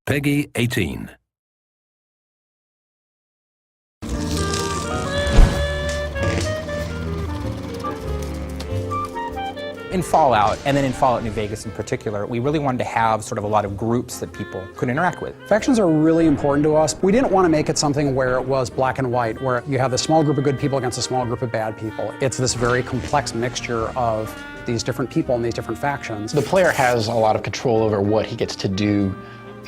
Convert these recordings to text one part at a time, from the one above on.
Peggy 18. In Fallout, and then in Fallout New Vegas in particular, we really wanted to have sort of a lot of groups that people could interact with. Factions are really important to us. We didn't want to make it something where it was black and white, where you have a small group of good people against a small group of bad people. It's this very complex mixture of these different people and these different factions. The player has a lot of control over what he gets to do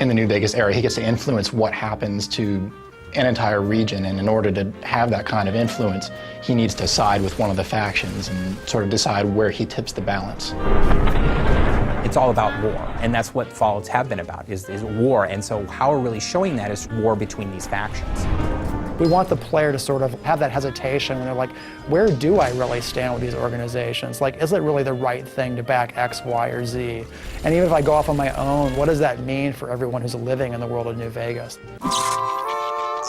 in the New Vegas area. He gets to influence what happens to an entire region, and in order to have that kind of influence, he needs to side with one of the factions and sort of decide where he tips the balance. It's all about war, and that's what Fallouts have been about, is war, and so how we're really showing that is war between these factions. We want the player to sort of have that hesitation when they're like, where do I really stand with these organizations? Like, is it really the right thing to back X, Y, or Z? And even if I go off on my own, what does that mean for everyone who's living in the world of New Vegas?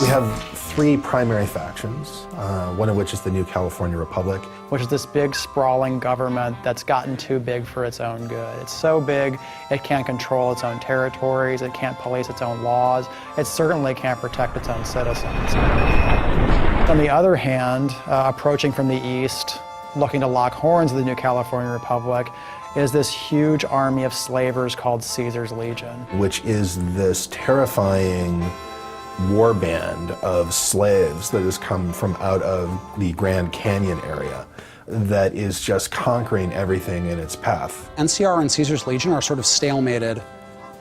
We have three primary factions, one of which is the New California Republic. Which is this big, sprawling government that's gotten too big for its own good. It's so big, it can't control its own territories, it can't police its own laws, it certainly can't protect its own citizens. On the other hand, approaching from the east, looking to lock horns with the New California Republic, is this huge army of slavers called Caesar's Legion. Which is this terrifying war band of slaves that has come from out of the Grand Canyon area that is just conquering everything in its path. NCR and Caesar's Legion are sort of stalemated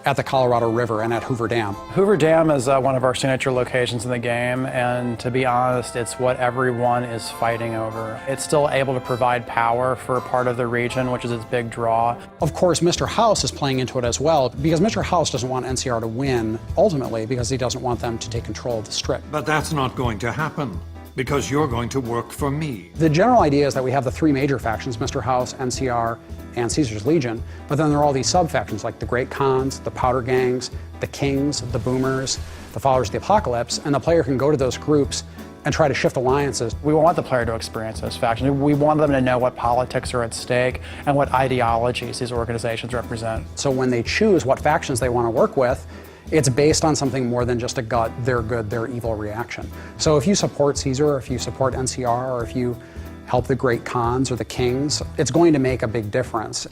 at the Colorado River and at Hoover Dam. Hoover Dam is one of our signature locations in the game, and to be honest, it's what everyone is fighting over. It's still able to provide power for part of the region, which is its big draw. Of course, Mr. House is playing into it as well, because Mr. House doesn't want NCR to win, ultimately, because he doesn't want them to take control of the Strip. But that's not going to happen, because you're going to work for me. The general idea is that we have the three major factions, Mr. House, NCR, and Caesar's Legion, but then there are all these sub-factions like the Great Khans, the Powder Gangs, the Kings, the Boomers, the Followers of the Apocalypse, and the player can go to those groups and try to shift alliances. We want the player to experience those factions. We want them to know what politics are at stake and what ideologies these organizations represent. So when they choose what factions they want to work with, it's based on something more than just a gut, they're good, they're evil reaction. So if you support Caesar, or if you support NCR, or if you help the Great Khans or the Kings, it's going to make a big difference.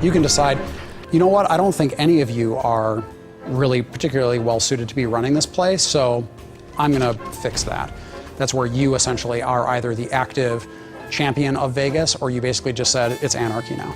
You can decide, you know what, I don't think any of you are really particularly well suited to be running this place, so I'm gonna fix that. That's where you essentially are either the active champion of Vegas, or you basically just said, it's anarchy now.